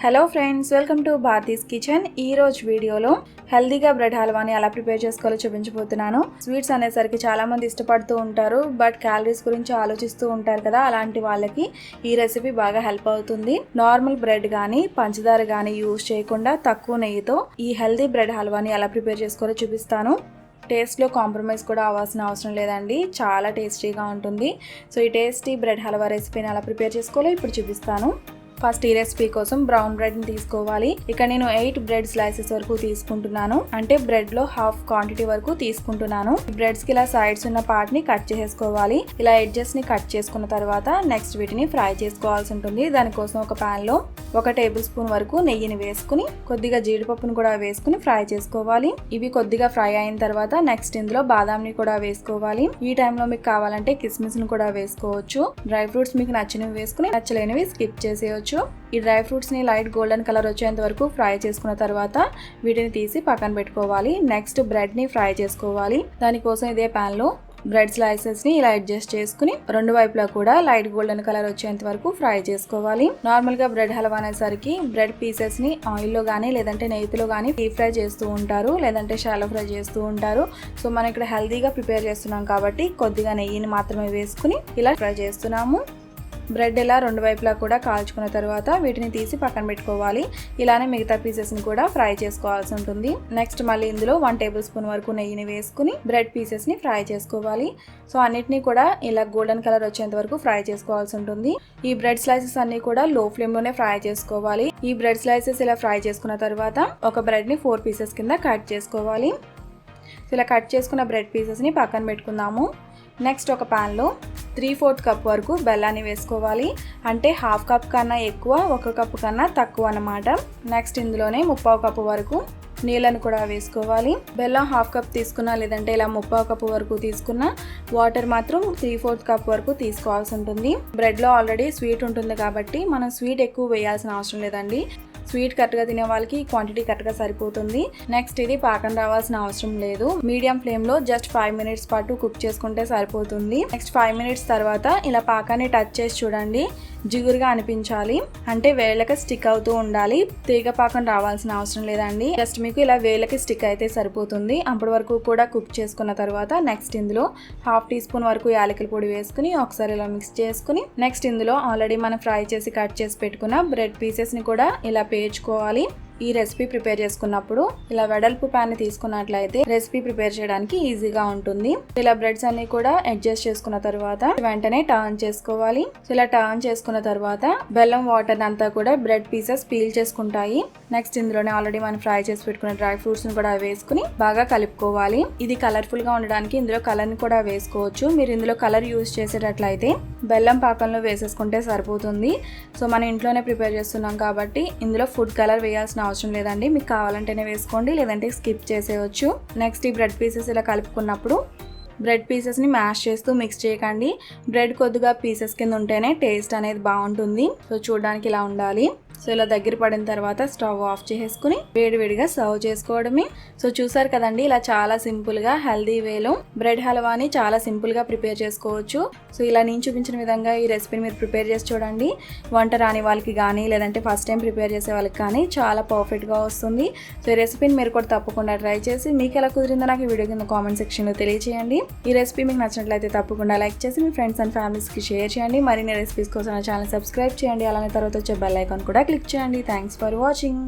Hello friends, welcome to Bharati's kitchen. ఈ రోజు వీడియోలో హెల్దీగా బ్రెడ్ హల్వాని ఎలా ప్రిపేర్ చేసుకోవాలో చూపించబోతున్నాను. స్వీట్స్ అనేసరికి చాలా మంది ఇష్టపడుతూ ఉంటారు, బట్ క్యాలరీస్ గురించి ఆలోచిస్తూ ఉంటారు కదా. అలాంటి వాళ్ళకి ఈ రెసిపీ బాగా హెల్ప్ అవుతుంది. నార్మల్ బ్రెడ్ కానీ పంచదార కానీ యూజ్ చేయకుండా తక్కువ నెయ్యితో ఈ హెల్దీ బ్రెడ్ హల్వాని ఎలా ప్రిపేర్ చేసుకోవాలో చూపిస్తాను. టేస్ట్లో కాంప్రమైజ్ కూడా అవ్వాల్సిన అవసరం లేదండి, చాలా టేస్టీగా ఉంటుంది. సో ఈ టేస్టీ బ్రెడ్ హల్వా రెసిపీని ఎలా ప్రిపేర్ చేసుకోవాలో ఇప్పుడు చూపిస్తాను. ఫస్ట్ ఈ రెసిపీ కోసం బ్రౌన్ బ్రెడ్ ని తీసుకోవాలి. ఇక్కడ నేను 8 బ్రెడ్ స్లైసెస్ వరకు తీసుకుంటున్నాను, అంటే బ్రెడ్ లో హాఫ్ క్వాంటిటీ వరకు తీసుకుంటున్నాను. బ్రెడ్స్ కి ఇలా సైడ్స్ ఉన్న పార్ట్ ని కట్ చేసుకోవాలి. ఇలా ఎడ్జెస్ ని కట్ చేసుకున్న తర్వాత నెక్స్ట్ వీటిని ఫ్రై చేసుకోవాల్సి ఉంటుంది. దానికోసం ఒక పాన్ లో 1 టేబుల్ స్పూన్ వరకు నెయ్యిని వేసుకుని కొద్దిగా జీడిపప్పును కూడా వేసుకుని ఫ్రై చేసుకోవాలి. ఇవి కొద్దిగా ఫ్రై అయిన తర్వాత నెక్స్ట్ ఇందులో బాదాంని కూడా వేసుకోవాలి. ఈ టైంలో మీకు కావాలంటే కిస్మిస్ ని కూడా వేసుకోవచ్చు. డ్రై ఫ్రూట్స్ మీకు నచ్చినవి వేసుకుని నచ్చలేనివి స్కిప్ చేసేయచ్చు. ఈ డ్రై ఫ్రూట్స్ ని లైట్ గోల్డెన్ కలర్ వచ్చేంత వరకు ఫ్రై చేసుకున్న తర్వాత వీటిని తీసి పక్కన పెట్టుకోవాలి. నెక్స్ట్ బ్రెడ్ ని ఫ్రై చేసుకోవాలి. దానికోసం ఇదే పాన్ లో బ్రెడ్ స్లైసెస్ ని ఇలా అడ్జస్ట్ చేసుకుని రెండు వైపులా కూడా లైట్ గోల్డెన్ కలర్ వచ్చేంత వరకు ఫ్రై చేసుకోవాలి. నార్మల్ గా బ్రెడ్ హల్వా అనేసరికి బ్రెడ్ పీసెస్ ని ఆయిల్ లో గానీ లేదంటే నెయ్యిలో గానీ డీప్ ఫ్రై చేస్తూ ఉంటారు, లేదంటే షాలో ఫ్రై చేస్తూ ఉంటారు. సో మనం ఇక్కడ హెల్దీగా ప్రిపేర్ చేస్తున్నాం కాబట్టి కొద్దిగా నెయ్యిని మాత్రమే వేసుకుని ఇలా ఫ్రై చేస్తున్నాము. బ్రెడ్ ఇలా రెండు వైపులా కూడా కాల్చుకున్న తర్వాత వీటిని తీసి పక్కన పెట్టుకోవాలి. ఇలానే మిగతా పీసెస్ ని కూడా ఫ్రై చేసుకోవాల్సి ఉంటుంది. నెక్స్ట్ మళ్ళీ ఇందులో 1 టేబుల్ స్పూన్ వరకు నెయ్యిని వేసుకుని బ్రెడ్ పీసెస్ ని ఫ్రై చేసుకోవాలి. సో అన్నిటినీ కూడా ఇలా గోల్డెన్ కలర్ వచ్చేంత వరకు ఫ్రై చేసుకోవాల్సి ఉంటుంది. ఈ బ్రెడ్ స్లైసెస్ అన్ని కూడా లో ఫ్లేమ్ లోనే ఫ్రై చేసుకోవాలి. ఈ బ్రెడ్ స్లైసెస్ ఇలా ఫ్రై చేసుకున్న తర్వాత ఒక బ్రెడ్ ని 4 పీసెస్ కింద కట్ చేసుకోవాలి. ఇలా కట్ చేసుకున్న బ్రెడ్ పీసెస్ ని పక్కన పెట్టుకుందాము. నెక్స్ట్ ఒక పాన్ లో 3/4 కప్ వరకు బెల్లాన్ని వేసుకోవాలి. అంటే హాఫ్ కప్ కన్నా ఎక్కువ, 1 కప్ కన్నా తక్కువ అన్నమాట. నెక్స్ట్ ఇందులోనే 1/2 కప్ వరకు నీళ్ళను కూడా వేసుకోవాలి. బెల్లం హాఫ్ కప్ తీసుకున్నా లేదంటే ఇలా 1/2 కప్ వరకు తీసుకున్నా వాటర్ మాత్రం 3/4 కప్ వరకు తీసుకోవాల్సి ఉంటుంది. బ్రెడ్ లో ఆల్రెడీ స్వీట్ ఉంటుంది కాబట్టి మనం స్వీట్ ఎక్కువ వేయాల్సిన అవసరం లేదండి. స్వీట్ కరెక్ట్గా తినే వాళ్ళకి క్వాంటిటీ కరెక్ట్గా సరిపోతుంది. నెక్స్ట్ ఇది పాకం రావాల్సిన అవసరం లేదు. మీడియం ఫ్లేమ్లో జస్ట్ 5 మినిట్స్ పాటు కుక్ చేసుకుంటే సరిపోతుంది. నెక్స్ట్ 5 మినిట్స్ తర్వాత ఇలా పాకాన్ని టచ్ చేసి చూడండి, జిగురుగా అనిపించాలి, అంటే వేళ్ళకి స్టిక్ అవుతూ ఉండాలి. తీగ పాకం రావాల్సిన అవసరం లేదండి, జస్ట్ మీకు ఇలా వేళ్ళకి స్టిక్ అయితే సరిపోతుంది. అప్పటి వరకు కూడా కుక్ చేసుకున్న తర్వాత నెక్స్ట్ ఇందులో 1/2 టీ స్పూన్ వరకు యాలకుల పొడి వేసుకుని ఒకసారి ఇలా మిక్స్ చేసుకుని నెక్స్ట్ ఇందులో ఆల్రెడీ మనం ఫ్రై చేసి కట్ చేసి పెట్టుకున్న బ్రెడ్ పీసెస్ ని కూడా ఇలా పేర్చుకోవాలి. ఈ రెసిపీ ప్రిపేర్ చేసుకున్నప్పుడు ఇలా వెడల్పు ప్యాన్ ని తీసుకున్నట్లయితే రెసిపీ ప్రిపేర్ చేయడానికి ఈజీగా ఉంటుంది. ఇలా బ్రెడ్స్ అన్ని కూడా అడ్జస్ట్ చేసుకున్న తర్వాత వెంటనే టర్న్ చేసుకోవాలి. ఇలా టర్న్ చేసుకున్న తర్వాత బెల్లం వాటర్ అంతా కూడా బ్రెడ్ పీసెస్ పీల్ చేసుకుంటాయి. నెక్స్ట్ ఇందులోనే ఆల్రెడీ మనం ఫ్రై చేసి పెట్టుకున్న డ్రై ఫ్రూట్స్ ని కూడా వేసుకుని బాగా కలుపుకోవాలి. ఇది కలర్ఫుల్ గా ఉండడానికి ఇందులో కలర్ ని కూడా వేసుకోవచ్చు. మీరు ఇందులో కలర్ యూజ్ చేసేటట్లయితే బెల్లం పాకంలో వేసేసుకుంటే సరిపోతుంది. సో మనం ఇంట్లోనే ప్రిపేర్ చేస్తున్నాం కాబట్టి ఇందులో ఫుడ్ కలర్ వేయాల్సిన అవసరం లేదండి. మీకు కావాలంటేనే వేసుకోండి, లేదంటే స్కిప్ చేసేయచ్చు. నెక్స్ట్ ఈ బ్రెడ్ పీసెస్ ఇలా కలుపుకున్నప్పుడు బ్రెడ్ పీసెస్ ని మ్యాష్ చేస్తూ మిక్స్ చేయకండి. బ్రెడ్ కొద్దిగా పీసెస్ కింద ఉంటేనే టేస్ట్ అనేది బాగుంటుంది. సో చూడడానికి ఇలా ఉండాలి. సో ఇలా దగ్గర పడిన తర్వాత స్టవ్ ఆఫ్ చేసుకుని వేడివేడిగా సర్వ్ చేసుకోవడమే. సో చూసారు కదండి, ఇలా చాలా సింపుల్ గా హెల్దీ వేలో బ్రెడ్ హల్వాని చాలా సింపుల్ గా ప్రిపేర్ చేసుకోవచ్చు. సో ఇలా నేను చూపించిన విధంగా ఈ రెసిపీని మీరు ప్రిపేర్ చేసి చూడండి. వంట రాని వాళ్ళకి కానీ లేదంటే ఫస్ట్ టైం ప్రిపేర్ చేసే వాళ్ళకి కానీ చాలా పర్ఫెక్ట్ గా వస్తుంది. సో ఈ రెసిపీని మీరు కూడా తప్పకుండా ట్రై చేసి మీకు ఎలా కుదిరిందో నాకు ఈ వీడియో కింద కామెంట్ సెక్షన్ లో తెలియజేయండి. ఈ రెసిపీ మీకు నచ్చినట్లయితే తప్పకుండా లైక్ చేసి మీ ఫ్రెండ్స్ అండ్ ఫ్యామిలీస్ కి షేర్ చేయండి. మరిన్ని రెసిపీస్ కోసం నా ఛానల్ సబ్స్క్రైబ్ చేయండి. అలానే తర్వాత వచ్చే బెల్ ఐకాన్ కూడా క్లిక్ చేయండి. Thanks for watching.